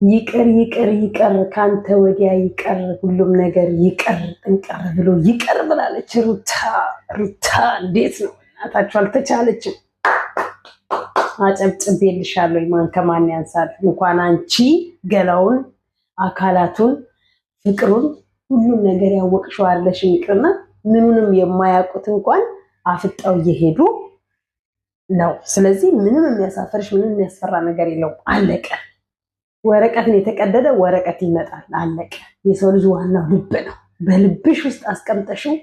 ይቅር ይቅር ይቅር ካንተ ወዲያ ይቅር ሁሉም ነገር ይቅር ጥንቅር ብሎ ይቅር ብላለች ሩታ። ሩታ እንዴት ነው እናታችሁ? አልተቻለችም። አጨብጭቤልሻለሁ። ማን ከማን ያንሳል? እንኳን አንቺ ገላውን፣ አካላቱን፣ ፍቅሩን ሁሉም ነገር ያወቅሽው አለሽ ይቅርና ምኑንም የማያውቁት እንኳን አፍጣው እየሄዱ ነው። ስለዚህ ምንም የሚያሳፈርሽ ምንም የሚያስፈራ ነገር የለውም። አለቀ። ወረቀትን የተቀደደ ወረቀት ይመጣል። አለቀ። የሰው ልጅ ዋናው ልብ ነው። በልብሽ ውስጥ አስቀምጠሽው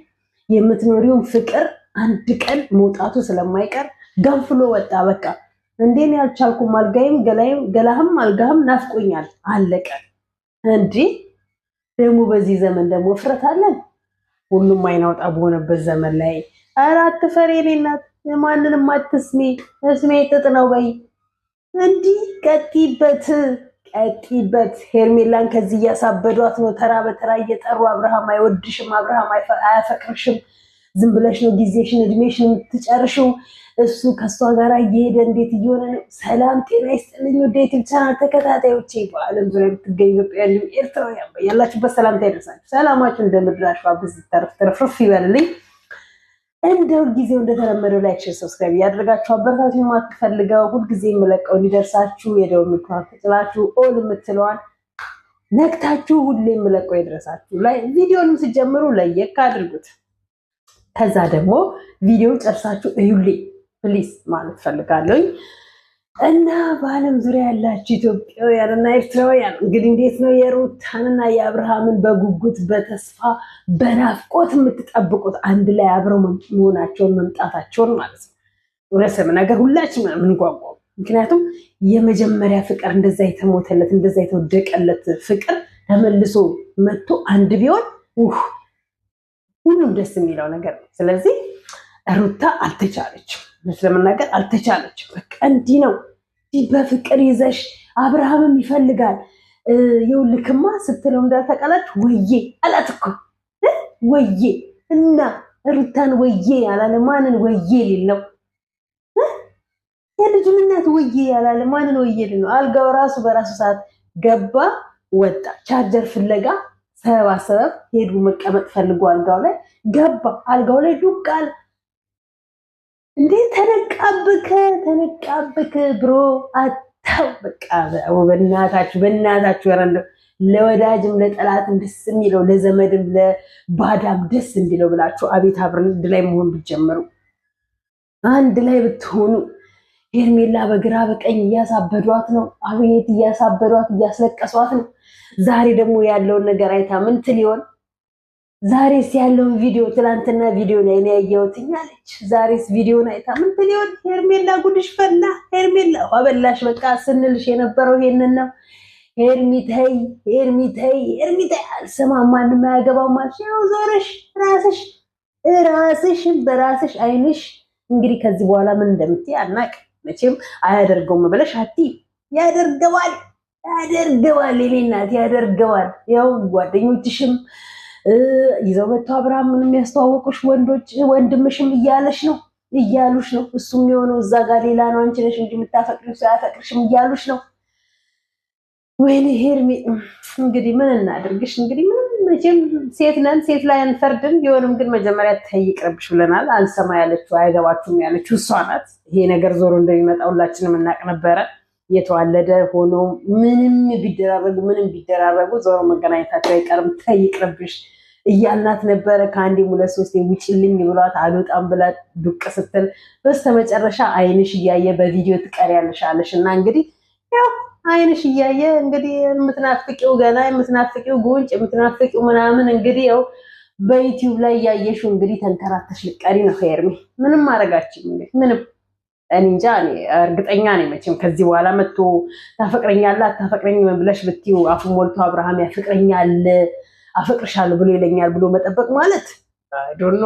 የምትኖሪውን ፍቅር አንድ ቀን መውጣቱ ስለማይቀር ገንፍሎ ወጣ። በቃ እንዴን ያልቻልኩም አልጋይም ገላህም አልጋህም ናፍቆኛል። አለቀ። እንዲህ ደግሞ በዚህ ዘመን ደግሞ ፍረት አለን። ሁሉም አይናውጣ በሆነበት ዘመን ላይ ኧረ አትፈሪ የኔ እናት፣ ማንንም አትስሚ፣ እስሜ ጥጥ ነው በይ። እንዲህ ቀጥይበት። ሄርሜላን ከዚህ እያሳበዷት ነው። ተራ በተራ እየጠሩ አብርሃም አይወድሽም፣ አብርሃም አያፈቅርሽም፣ ዝም ብለሽ ነው ጊዜሽን እድሜሽን የምትጨርሽው፣ እሱ ከእሷ ጋር እየሄደ እንዴት እየሆነ ነው። ሰላም ጤና ይስጥልኝ ወደ ዩቲዩብ ቻናል ተከታታዮቼ፣ በዓለም ዙሪያ የምትገኙ ኢትዮጵያውያን ኤርትራውያን ያላችሁበት ሰላምታ ይደርሳችሁ። ሰላማችሁ እንደምድራችሁ አብዝ ተረፍርፍ ይበልልኝ። እንደው ጊዜው እንደተለመደው ላይክ፣ ሼር፣ ሰብስክራይብ ያደርጋችሁ አበረታቱ። የማትፈልገው ሁልጊዜ የምለቀው እንዲደርሳችሁ የደወል ምልክቱን ተጭናችሁ ኦል የምትለዋን ነክታችሁ ሁሌ የምለቀው ይደርሳችሁ። ላይ ቪዲዮንም ሲጀምሩ ለየካ አድርጉት። ከዛ ደግሞ ቪዲዮ ጨርሳችሁ እዩልኝ ፕሊዝ ማለት ፈልጋለሁ። እና በዓለም ዙሪያ ያላችሁ ኢትዮጵያውያንና ኤርትራውያን እንግዲህ እንዴት ነው የሩታንና የአብርሃምን በጉጉት በተስፋ በናፍቆት የምትጠብቁት? አንድ ላይ አብረው መሆናቸውን መምጣታቸውን ማለት ነው። እውነት ነገር ሁላችን የምንጓጓው ምክንያቱም የመጀመሪያ ፍቅር እንደዛ የተሞተለት እንደዛ የተወደቀለት ፍቅር ተመልሶ መጥቶ አንድ ቢሆን ሁሉም ደስ የሚለው ነገር ነው። ስለዚህ ሩታ አልተቻለችም። ስለመናገር አልተቻለችም። በቃ እንዲህ ነው። በፍቅር ይዘሽ አብርሃምም ይፈልጋል ይውልክማ ስትለው እንዳልተቀላች ወዬ አላት እኮ ወዬ። እና ሩታን ወዬ ያላለ ማንን ወዬ ሊል ነው? የልጁን እናት ወዬ ያላለ ማንን ወዬ ሊል ነው? አልጋው ራሱ በራሱ ሰዓት ገባ ወጣ። ቻርጀር ፍለጋ ሰበብ ሄዱ። መቀመጥ ፈልጎ አልጋው ላይ ገባ። አልጋው ላይ ዱቅ አለ። እንዴ ተነቃብክ ብሮ አታው። በቃ በእናታችሁ ያረንደ ለወዳጅም ለጠላትም ደስ የሚለው ለዘመድም ለባዳም ደስ እንዲለው ብላችሁ አቤት አብረን አንድ ላይ መሆን ብትጀምሩ፣ አንድ ላይ ብትሆኑ። ሄርሜላ በግራ በቀኝ እያሳበዷት ነው። አቤት እያሳበዷት እያስለቀሷት ነው። ዛሬ ደግሞ ያለውን ነገር አይታ ምን ትል ይሆን? ዛሬስ ያለውን ቪዲዮ ትላንትና ቪዲዮ ላይ ነው ያየሁትኝ አለች። ዛሬስ ቪዲዮን አይታ ምን ትል ይሆን? ሄርሜላ ጉድሽ ፈላ። ሄርሜላ አበላሽ። በቃ ስንልሽ የነበረው ይሄንን ነው። ሄርሚተይ አልሰማም፣ ማንም አያገባው ማለት ነው። ዞረሽ ራስሽን በራስሽ አይንሽ እንግዲህ ከዚህ በኋላ ምን እንደምትይ አናቅ። መቼም አያደርገውም ብለሽ አትይ። ያደርገዋል የኔ እናት ያደርገዋል። ያው ጓደኞችሽም ይዘው መጥተው አብርሃም ምን የሚያስተዋወቁሽ ወንድምሽም እያሉሽ ነው። እሱም የሆነው እዛ ጋር ሌላ ነው። አንቺ ነሽ እንጂ የምታፈቅሪው ሰው አያፈቅርሽም እያሉሽ ነው። ወይኔ ሄርሜ እንግዲህ ምን እናድርግሽ? እንግዲህ ምንም መቼም ሴት ነን፣ ሴት ላይ አንፈርድም። ቢሆንም ግን መጀመሪያ ተይቅርብሽ ብለናል። አልሰማ ያለችው አያገባችሁም ያለችው እሷ ናት። ይሄ ነገር ዞሮ እንደሚመጣ ሁላችንም እናቅ ነበረ። የተዋለደ ሆኖ ምንም ቢደራረጉ ዞሮ መገናኘታቸው አይቀርም። ተይቅርብሽ እያልናት ነበረ። ከአንዴም ሁለት ሶስቴ ውጭልኝ ብሏት አልወጣም ብላ ዱቅ ስትል በስተመጨረሻ አይንሽ እያየ በቪዲዮ ትቀሪያለሽ አለሽ። እና እንግዲህ ያው አይንሽ እያየ እንግዲህ የምትናፍቂው ገና የምትናፍቂው ጉንጭ የምትናፍቂው ምናምን እንግዲህ ያው በዩቲዩብ ላይ እያየሽው እንግዲህ ተንከራተሽ ልቀሪ ነው። ሄርሜ ምንም ማድረጋችን እንግዲህ ምንም እኔ እንጃ። እኔ እርግጠኛ ነኝ መቼም ከዚህ በኋላ መጥቶ ታፈቅረኛለህ አታፈቅረኝም ብለሽ ብትይው አፉ ሞልቶ አብርሃም ያፈቅረኛል አፈቅርሻለሁ ብሎ ይለኛል ብሎ መጠበቅ ማለት ዶኖ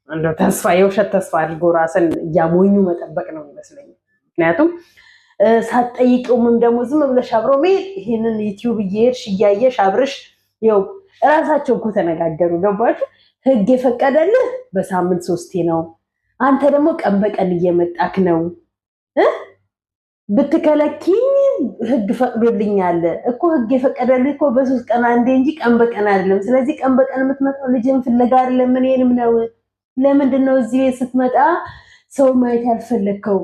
እንደው ተስፋ የውሸት ተስፋ አድርጎ ራስን እያሞኙ መጠበቅ ነው ይመስለኝ። ምክንያቱም ሳትጠይቂውም ደግሞ ዝም ብለሽ አብሮ መሄድ ይሄንን ዩቲዩብ እየሄድሽ እያየሽ አብርሽ ይኸው እራሳቸው እኮ ተነጋገሩ። ገባችሁ? ህግ የፈቀደልህ በሳምንት 3 ነው። አንተ ደግሞ ቀን በቀን እየመጣክ ነው። ብትከለኪኝ ህግ ፈቅዶልኛል እኮ ህግ የፈቀደልኝ እኮ በ3 ቀን አንዴ እንጂ ቀን በቀን አይደለም። ስለዚህ ቀን በቀን የምትመጣው ልጅን ፍለጋ አይደለም እኔንም ነው። ለምንድን ነው እዚህ ቤት ስትመጣ ሰው ማየት ያልፈለግከው?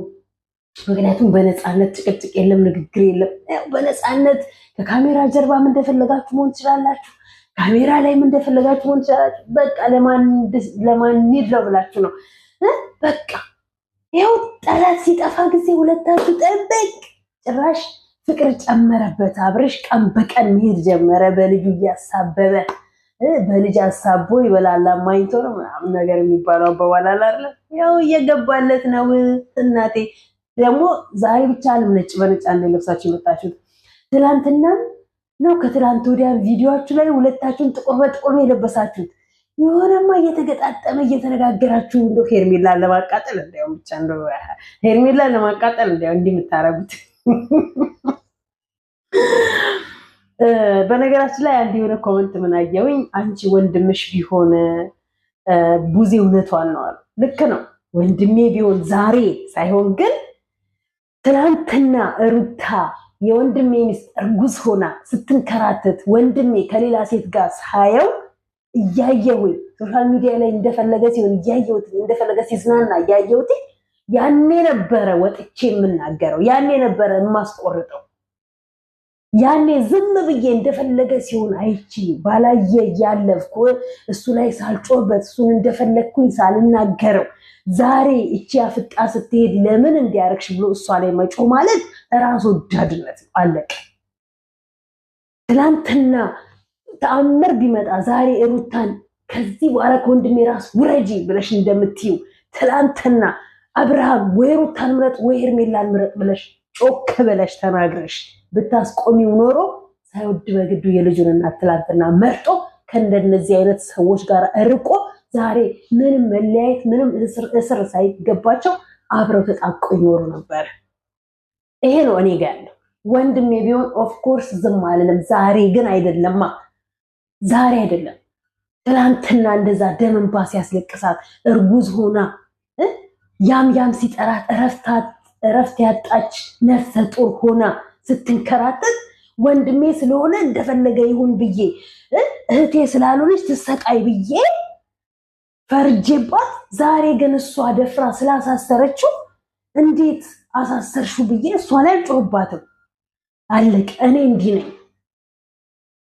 ምክንያቱም በነፃነት ጭቅጭቅ የለም፣ ንግግር የለም። በነፃነት ከካሜራ ጀርባም እንደፈለጋችሁ መሆን ትችላላችሁ፣ ካሜራ ላይም እንደፈለጋችሁ መሆን ትችላላችሁ። በቃ ለማን ኒድ ነው ብላችሁ ነው በቃ። ይኸው ጠላት ሲጠፋ ጊዜ ሁለታችሁ ጠበቅ። ጭራሽ ፍቅር ጨመረበት። አብርሽ ቀን በቀን መሄድ ጀመረ፣ በልጁ እያሳበበ። በልጅ አሳቦ ይበላል ማኝቶ ነው ምናምን ነገር የሚባለው አባባል አይደለ? ያው እየገባለት ነው። እናቴ ደግሞ ዛሬ ብቻ አለም ነጭ በነጭ አንድ ለብሳችሁ የመጣችሁት። ትላንትና ነው ከትላንት ወዲያ ቪዲዮአችሁ ላይ ሁለታችሁን ጥቁር በጥቁር ነው የለበሳችሁት። የሆነማ እየተገጣጠመ እየተነጋገራችሁ እንደው ሄርሜላን ለማቃጠል እንደው ብቻ እንደው ሄርሜላን ለማቃጠል እንደው እንዲህ የምታረጉት። በነገራችን ላይ አንድ የሆነ ኮመንት ምን አየሁኝ፣ አንቺ ወንድምሽ ቢሆን ቡዜ እውነቷን ነው አሉ። ልክ ነው ወንድሜ ቢሆን ዛሬ ሳይሆን ግን ትናንትና ሩታ የወንድሜ ሚስት እርጉዝ ሆና ስትንከራተት ወንድሜ ከሌላ ሴት ጋር ሳየው እያየሁኝ ሶሻል ሚዲያ ላይ እንደፈለገ ሲሆን እያየሁት እንደፈለገ ሲዝናና እያየሁት ያኔ ነበረ ወጥቼ የምናገረው፣ ያኔ ነበረ የማስቆርጠው። ያኔ ዝም ብዬ እንደፈለገ ሲሆን አይቺ ባላየ ያለፍኩ እሱ ላይ ሳልጮህበት እሱን እንደፈለግኩኝ ሳልናገረው ዛሬ እቺ አፍጣ ስትሄድ ለምን እንዲያረክሽ ብሎ እሷ ላይ መጮህ ማለት ራስ ወዳድነት ነው። አለቀ። ትናንትና ተአምር ቢመጣ ዛሬ ሩታን ከዚህ በኋላ ከወንድሜ ራስ ውረጂ ብለሽ እንደምትዩ ትናንትና አብርሃም ወይ ሩታን ምረጥ ወይ ሄርሜላን ምረጥ ብለሽ ጮክ ብለሽ ተናግረሽ ብታስቆሚው ኖሮ ሳይወድ በግዱ የልጁን እናት ትላንትና መርጦ ከእንደነዚህ አይነት ሰዎች ጋር እርቆ ዛሬ ምንም መለያየት ምንም እስር ሳይገባቸው አብረው ተጣብቀው ይኖሩ ነበር። ይሄ ነው እኔ ጋር ያለው። ወንድሜ ቢሆን ኦፍኮርስ ዝም አልልም። ዛሬ ግን አይደለማ፣ ዛሬ አይደለም። ትላንትና እንደዛ ደም እንባ ሲያስለቅሳት እርጉዝ ሆና ያም ሲጠራት እረፍት ያጣች ነፍሰ ጡር ሆና ስትንከራተት ወንድሜ ስለሆነ እንደፈለገ ይሁን ብዬ እህቴ ስላልሆነች ትሰቃይ ብዬ ፈርጄባት፣ ዛሬ ግን እሷ ደፍራ ስላሳሰረችው እንዴት አሳሰርሹ ብዬ እሷ ላይ አልጮህባትም። አለቀ። እኔ እንዲህ ነኝ።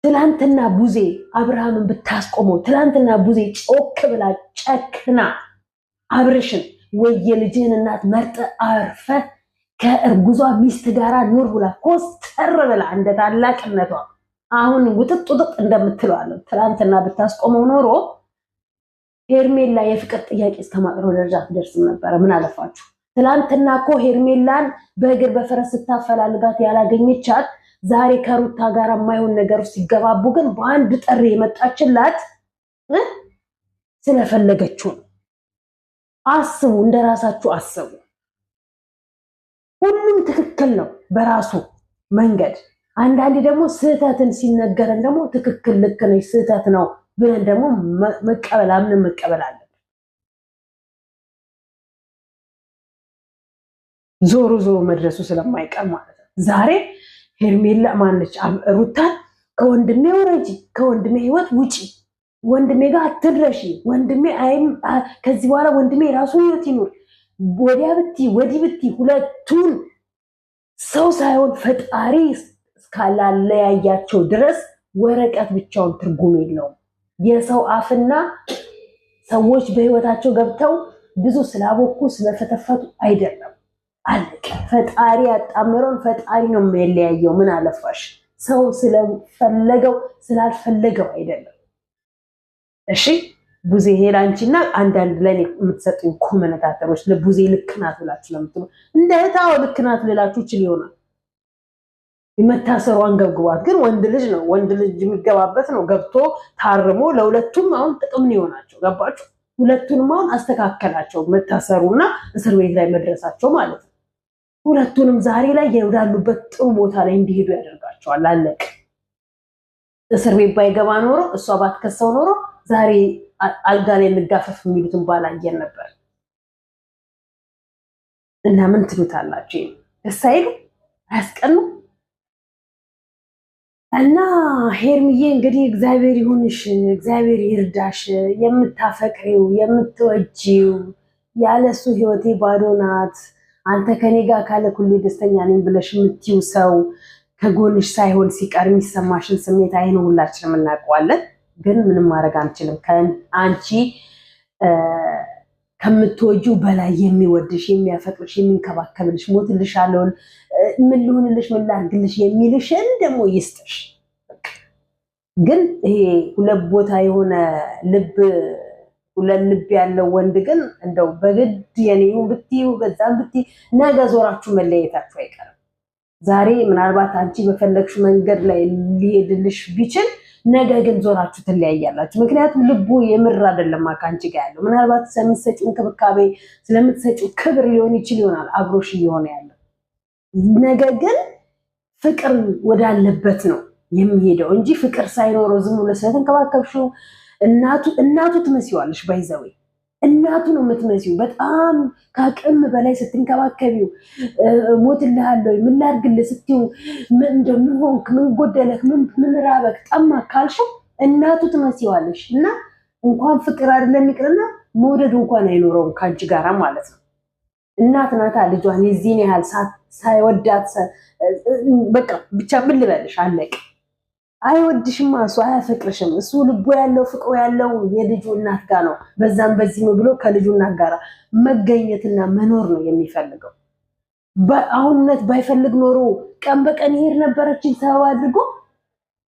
ትላንትና ቡዜ አብርሃምን ብታስቆመው፣ ትላንትና ቡዜ ጮክ ብላ ጨክና አብርሽን ወይ የልጅህን እናት መርጠ አርፈ ከእርጉዟ ሚስት ጋራ ኑር ብላ ኮስተር ብላ እንደ ታላቅነቷ አሁን ውጥጥ እንደምትለዋለን ትላንትና ብታስቆመው ኖሮ ሄርሜላ የፍቅር ጥያቄ እስከማቅረብ ደረጃ ትደርስም ነበረ። ምን አለፋችሁ? ትላንትና እኮ ሄርሜላን በእግር በፈረስ ስታፈላልጋት ያላገኘቻት ዛሬ ከሩታ ጋር የማይሆን ነገር ውስጥ ሲገባቡ ግን በአንድ ጥሪ የመጣችላት ስለፈለገችው ነው። አስቡ፣ እንደራሳችሁ አስቡ። ሁሉም ትክክል ነው በራሱ መንገድ። አንዳንዴ ደግሞ ስህተትን ሲነገረን ደግሞ ትክክል ልክ ነሽ ስህተት ነው ብለን ደግሞ መቀበል አምነን መቀበል አለብን። ዞሮ መድረሱ ስለማይቀር ማለት ነው። ዛሬ ሄርሜላ ማነች ሩታን ከወንድሜ ውረጂ፣ ከወንድሜ ህይወት ውጪ፣ ወንድሜ ጋር አትድረሺ፣ ወንድሜ ከዚህ በኋላ ወንድሜ የራሱ ህይወት ይኑር፣ ወዲያ ብቲ ወዲህ ብቲ ሁለቱን ሰው ሳይሆን ፈጣሪ እስካላለያያቸው ድረስ ወረቀት ብቻውን ትርጉም የለውም። የሰው አፍና ሰዎች በህይወታቸው ገብተው ብዙ ስላቦኩ ስለፈተፈቱ አይደለም። አለቀ። ፈጣሪ ያጣመረውን ፈጣሪ ነው የሚለያየው። ምን አለፋሽ ሰው ስለፈለገው ስላልፈለገው አይደለም። እሺ ቡዜ ሄላንቺና አንዳንድ ላይ የምትሰጡኝ ኮመንታተሮች ለቡዜ ልክ ናት ብላችሁ ለምትሉ እንደ እህታው ልክ ናት ልላችሁ ይችል ይሆናል። የመታሰሯን ገብግቧት፣ ግን ወንድ ልጅ ነው፣ ወንድ ልጅ የሚገባበት ነው። ገብቶ ታርሞ ለሁለቱም አሁን ጥቅም ሊሆናቸው ገባችሁ? ሁለቱንም አሁን አስተካከላቸው፣ መታሰሩና እስር ቤት ላይ መድረሳቸው ማለት ነው። ሁለቱንም ዛሬ ላይ ወዳሉበት ጥሩ ቦታ ላይ እንዲሄዱ ያደርጋቸዋል። አለቅ። እስር ቤት ባይገባ ኖሮ እሷ ባትከሰው ኖሮ ዛሬ አልጋ ላይ እንጋፈፍ የሚሉትን ባላየን ነበር። እና ምን ትሉታላችሁ? ደስ አይሉ? አያስቀኑ? እና ሄርሚዬ እንግዲህ እግዚአብሔር ይሁንሽ፣ እግዚአብሔር ይርዳሽ። የምታፈቅሪው የምትወጂው ያለሱ ህይወቴ ባዶ ናት፣ አንተ ከኔ ጋር ካለ ሁሌ ደስተኛ ነኝ ብለሽ የምትይው ሰው ከጎንሽ ሳይሆን ሲቀር የሚሰማሽን ስሜት አይኑ ሁላችንም እናውቀዋለን። ግን ምንም ማድረግ አንችልም። አንቺ ከምትወጂው በላይ የሚወድሽ የሚያፈቅርሽ የሚንከባከብልሽ ሞትልሻለሁ ምን ልሁንልሽ ምን ላድርግልሽ የሚልሽን ደግሞ ይስጥሽ። ግን ይሄ ሁለት ቦታ የሆነ ሁለት ልብ ያለው ወንድ ግን እንደው በግድ የኔው ብትዩ በዛም ብትይ ነገ ዞራችሁ መለየታችሁ አይቀርም። ዛሬ ምናልባት አንቺ በፈለግሽ መንገድ ላይ ሊሄድልሽ ቢችል ነገ ግን ዞራችሁ ትለያያላችሁ። ምክንያቱም ልቡ የምር አይደለም ከአንቺ ጋር ያለው። ምናልባት ስለምትሰጪው እንክብካቤ ስለምትሰጪው ክብር ሊሆን ይችል ይሆናል አብሮሽ እየሆነ ያለው። ነገ ግን ፍቅር ወዳለበት ነው የሚሄደው እንጂ ፍቅር ሳይኖረው ዝም ብሎ ስለተንከባከብሽው እናቱ ትመስይዋለሽ። ባይዘዌ እናቱ ነው የምትመስዩ። በጣም ከአቅም በላይ ስትንከባከቢው ሞትልሃለሁ ምን ላድርግልህ ስትይው ምን ሆንክ ምን ጎደለክ ምን ራበክ ጠማ ካልሽው እናቱ ትመስይዋለሽ። እና እንኳን ፍቅር አይደለም ይቅርና መውደድ እንኳን አይኖረውም ከአንቺ ጋራ ማለት ነው። እናት ናታ ልጇን የዚህን ያህል ሳይወዳት በቃ ብቻ ምን ልበልሽ አለቅ። አይወድሽም፣ እሱ አያፈቅርሽም። እሱ ልቡ ያለው ፍቅሩ ያለው የልጁ እናት ጋር ነው። በዛም በዚህም ብሎ ከልጁ እናት ጋር መገኘትና መኖር ነው የሚፈልገው። በአሁንነት ባይፈልግ ኖሮ ቀን በቀን ይሄድ ነበረችን ሰበብ አድርጎ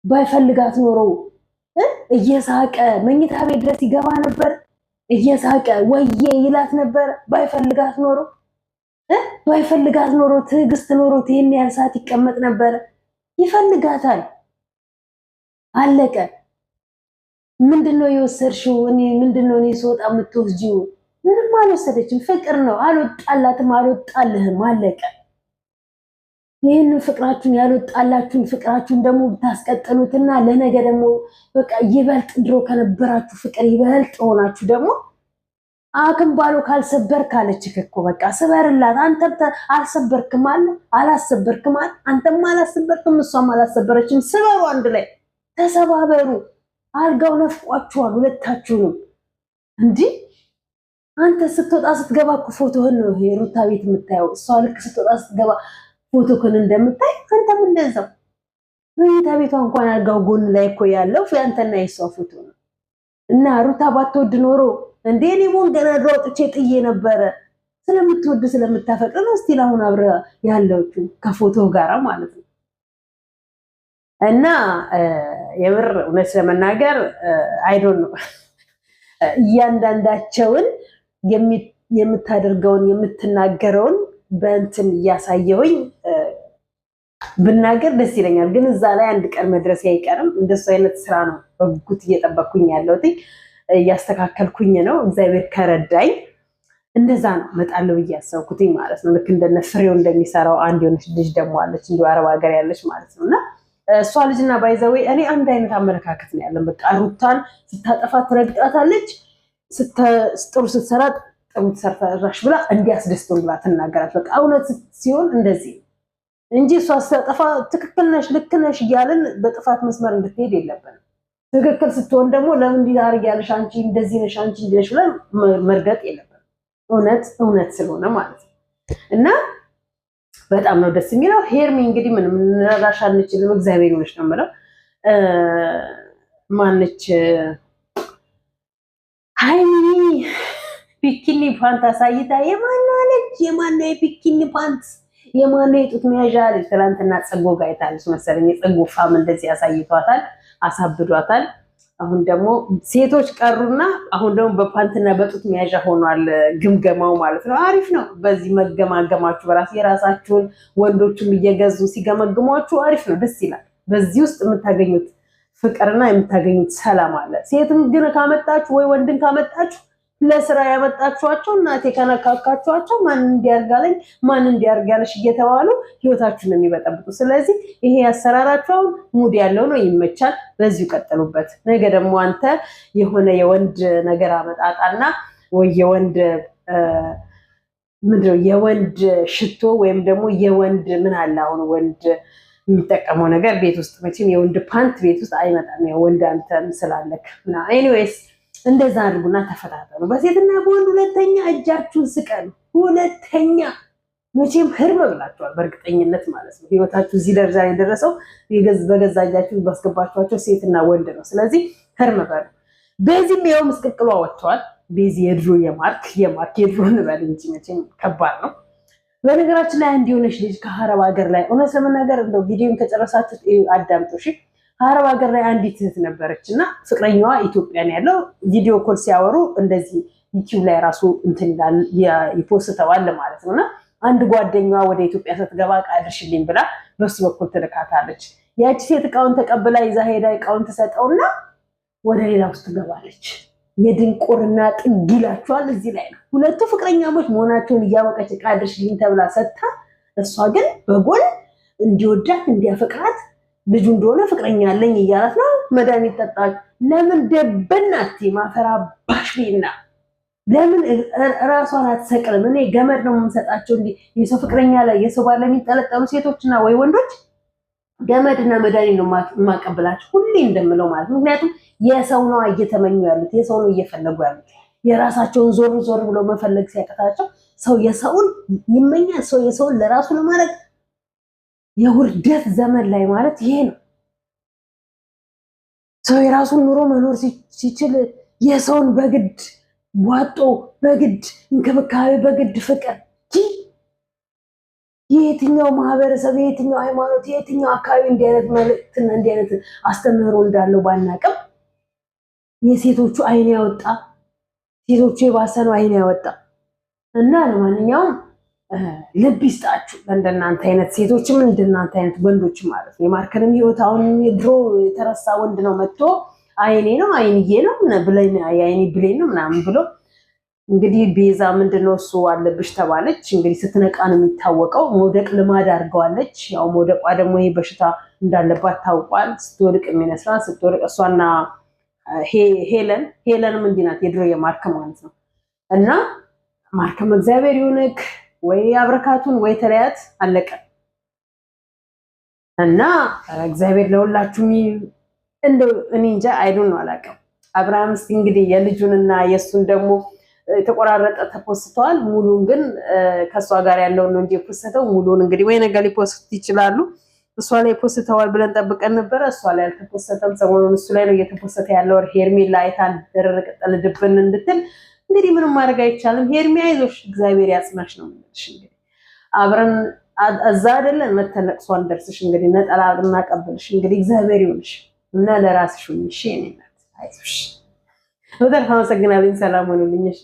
ባይፈልጋት ኖሮ እየሳቀ መኝታ ቤት ድረስ ይገባ ነበር። እየሳቀ ወዬ ይላት ነበር። ባይፈልጋት ኖሮ ትዕግስት ኖሮት ይሄን ያህል ሰዓት ይቀመጥ ነበር። ይፈልጋታል። አለቀ። ምንድነው የወሰድሽው? ምንድነው እኔ ስወጣ የምትወስጂው? ምንም አልወሰደችም። ፍቅር ነው። አልወጣላትም፣ አልወጣልህም። አለቀ። ይህንን ፍቅራችሁን ያልወጣላችሁን ፍቅራችሁን ደግሞ ብታስቀጥሉትና ለነገ ደግሞ በቃ ይበልጥ ድሮ ከነበራችሁ ፍቅር ይበልጥ ሆናችሁ ደግሞ አክም ባሎ ካልሰበር ካለችህ እኮ በቃ ስበርላት። አንተም አልሰበርክም አለ አላሰበርክም አለ። አንተም አላሰበርክም እሷም አላሰበረችም። ስበሩ፣ አንድ ላይ ተሰባበሩ። አልጋው ነፍቋችኋል ሁለታችሁንም። እንዲህ አንተ ስትወጣ ስትገባ እኮ ፎቶህን ነው ሩታ ቤት የምታየው። እሷ ልክ ስትወጣ ስትገባ ፎቶህን እንደምታይ አንተም እንደዛው። መኝታ ቤቷ እንኳን አልጋው ጎን ላይ እኮ ያለው ያንተና የሷ ፎቶ ነው። እና ሩታ ባትወድ ኖሮ እንዴ እኔ ቦን ገና ድሮ ወጥቼ ጥዬ ነበረ። ስለምትወድ ስለምታፈቅር ነው እስቲል አሁን አብረ ያለችው ከፎቶ ጋራ ማለት ነው። እና የምር እውነት ለመናገር አይዶን ነው እያንዳንዳቸውን የምታደርገውን የምትናገረውን በእንትን እያሳየሁኝ ብናገር ደስ ይለኛል። ግን እዛ ላይ አንድ ቀን መድረስ አይቀርም። እንደሱ አይነት ስራ ነው በጉት እየጠበቅኩኝ ያለሁት። እያስተካከልኩኝ ነው። እግዚአብሔር ከረዳኝ እንደዛ ነው መጣለው ብዬ ያሰብኩትኝ ማለት ነው። ልክ እንደነ ፍሬው እንደሚሰራው አንድ የሆነች ልጅ ደግሞ አለች እንዲሁ አረብ ሀገር ያለች ማለት ነው። እና እሷ ልጅና ባይዘዌ እኔ አንድ አይነት አመለካከት ነው ያለን። በቃ ሩታን ስታጠፋ ትረግጣታለች፣ ጥሩ ስትሰራ ጥሩ ትሰርታለች ብላ እንዲያስደስተው ብላ ትናገራለች። በቃ እውነት ሲሆን እንደዚህ እንጂ እሷ ስታጠፋ ትክክል ነሽ ልክ ነሽ እያልን በጥፋት መስመር እንድትሄድ የለብንም። ትክክል ስትሆን ደግሞ ለምን እንዲህ ታደርጊያለሽ አንቺ እንደዚህ ነሽ አንቺ እንደዚህ ነሽ ብለን መርገጥ የለብንም። እውነት ስለሆነ ማለት ነው። እና በጣም ነው ደስ የሚለው። ሄርሚ እንግዲህ ምንም እንረዳሽ አንችልም። እግዚአብሔር ይመስገን ነው የምለው። ማነች ሃይሚ ቢኪኒ ፓንት አሳይታ የማነው የቢኪኒ ፓንት የማነው የጡት መያዣ አለች። ትናንትና ፀጎ ጋር አይታለች መሰለኝ። የፀጎ ፋም እንደዚህ አሳይቷታል፣ አሳብዷታል። አሁን ደግሞ ሴቶች ቀሩና አሁን ደግሞ በፓንትና በጡት መያዣ ሆኗል ግምገማው ማለት ነው። አሪፍ ነው። በዚህ መገማገማችሁ በራስ የራሳችሁን ወንዶቹም እየገዙ ሲገመግሟችሁ አሪፍ ነው፣ ደስ ይላል። በዚህ ውስጥ የምታገኙት ፍቅርና የምታገኙት ሰላም አለ። ሴትን ግን ካመጣችሁ ወይ ወንድን ካመጣችሁ ለስራ ያመጣችኋቸው እናቴ ከነካካችኋቸው ማን እንዲያርጋለኝ ማን እንዲያርጋለሽ እየተባሉ ህይወታችሁን የሚበጠብጡ። ስለዚህ ይሄ ያሰራራቸው ሙድ ያለው ነው፣ ይመቻል። በዚሁ ቀጥሉበት። ነገ ደግሞ አንተ የሆነ የወንድ ነገር አመጣጣና ወይ የወንድ ምንድነው የወንድ ሽቶ ወይም ደግሞ የወንድ ምን አለ አሁን ወንድ የሚጠቀመው ነገር ቤት ውስጥ መቼም የወንድ ፓንት ቤት ውስጥ አይመጣም። የወንድ አንተም ስላለክ እና ኤኒዌይስ እንደዛ አድርጉና ተፈታተኑ። በሴትና በወንድ ሁለተኛ እጃችሁን ስቀሉ። ሁለተኛ መቼም ህርም ብላችኋል በእርግጠኝነት ማለት ነው። ህይወታችሁ እዚህ ደረጃ የደረሰው በገዛ እጃችሁ ባስገባችኋቸው ሴትና ወንድ ነው። ስለዚህ ህርም በሉ። በዚህም ይኸው ምስቅልቅሏ ወጥተዋል። በዚህ የድሮ የማርክ የድሮ እንበል እንጂ መቼም ከባድ ነው። በነገራችን ላይ አንድ የሆነች ልጅ ከአረብ ሀገር ላይ እውነት ለመናገር እንደው ቪዲዮን ከጨረሳችሁት አዳምጡ እሺ። ከአረብ ሀገር ላይ አንዲት እህት ነበረች እና ፍቅረኛዋ ኢትዮጵያ ነው ያለው። ቪዲዮ ኮል ሲያወሩ እንደዚህ ዩቲዩብ ላይ ራሱ እንትን ይፖስተዋል ማለት ነውና አንድ ጓደኛዋ ወደ ኢትዮጵያ ስትገባ ዕቃ አድርሽልኝ ብላ በሱ በኩል ትልካታለች። ያቺ ሴት ዕቃውን ተቀብላ ይዛ ሄዳ ዕቃውን ትሰጠውና ወደ ሌላ ውስጥ ትገባለች። የድንቁርና ጥግ ይላችኋል። እዚህ ላይ ነው ሁለቱ ፍቅረኛሞች መሆናቸውን እያወቀች ዕቃ አድርሽልኝ ተብላ ሰጥታ፣ እሷ ግን በጎን እንዲወዳት እንዲያፈቅራት ልጁ እንደሆነ ፍቅረኛ አለኝ እያላት ነው። መድኃኒት ጠጣች። ለምን ደበናት ማፈራ ባሽና ለምን ራሷን አትሰቅልም? እኔ ገመድ ነው የምሰጣቸው። እንዲ የሰው ፍቅረኛ ላይ የሰው ባል የሚጠለጠሉ ሴቶችና ወይ ወንዶች ገመድና መድኃኒት ነው የማቀብላቸው ሁሌ እንደምለው ማለት ነው። ምክንያቱም የሰው ነው እየተመኙ ያሉት፣ የሰው ነው እየፈለጉ ያሉት። የራሳቸውን ዞር ብሎ መፈለግ ሲያቀታቸው ሰው የሰውን ይመኛል። ሰው የሰውን ለራሱ ለማድረግ የውርደት ዘመን ላይ ማለት ይሄ ነው። ሰው የራሱን ኑሮ መኖር ሲችል የሰውን በግድ ዋጦ በግድ እንክብካቤ በግድ ፍቅር የየትኛው ማህበረሰብ የየትኛው ሃይማኖት የየትኛው አካባቢ እንዲህ አይነት መልእክትና እንዲህ አይነት አስተምህሮ እንዳለው ባናቅም የሴቶቹ አይን ያወጣ ሴቶቹ የባሰ ነው አይን ያወጣ እና ለማንኛውም ልብ ይስጣችሁ ለእንደናንተ አይነት ሴቶችም እንደናንተ አይነት ወንዶች ማለት ነው። የማርከንም ህይወት አሁን የድሮ የተረሳ ወንድ ነው መጥቶ አይኔ ነው አይንዬ ነው ብለኝ አይኔ ብሌን ነው ምናምን ብሎ እንግዲህ ቤዛ ምንድነው እሱ አለብሽ ተባለች። እንግዲህ ስትነቃ ነው የሚታወቀው። መውደቅ ልማድ አድርገዋለች። ያው መውደቋ ደግሞ ይሄ በሽታ እንዳለባት ታውቋል። ስትወድቅ የሚነስራ ስትወድቅ እሷና ሄለንም እንዲህ ናት የድሮ የማርክ ማለት ነው። እና ማርከም እግዚአብሔር ይሁንክ ወይ አብረካቱን ወይ ተለያት አለቀ። እና እግዚአብሔር ለሁላችሁም እንደው እኔ እንጃ አይዱን ነው አላውቅም። አብርሃም እስቲ እንግዲህ የልጁንና የሱን ደግሞ የተቆራረጠ ተፖስተዋል። ሙሉን ግን ከሷ ጋር ያለው ነው እንጂ የፖስተው ሙሉን እንግዲህ ወይ ነገ ሊፖስት ይችላሉ። እሷ ላይ ፖስተዋል ብለን ጠብቀን ነበር። እሷ ላይ አልተፖስተም። ሰሞኑን እሱ ላይ ነው እየተፖስተተ ያለው። ሄርሜላ አይታን ደረቀጠል ድብን እንድትል እንግዲህ ምንም ማድረግ አይቻልም። ሄርሜ አይዞሽ እግዚአብሔር ያጽናሽ ነው የምልሽ። እንግዲህ አብረን እዛ አይደለን መተለቅሷን ደርስሽ እንግዲህ ነጠላ እናቀበልሽ እንግዲህ እግዚአብሔር ይሁንሽ እና ለራስሽ ሁኚ። እሺ እኔ እናት አይዞሽ። በጣም አመሰግናለሁ። ሰላም ሆኑልኝ። እሺ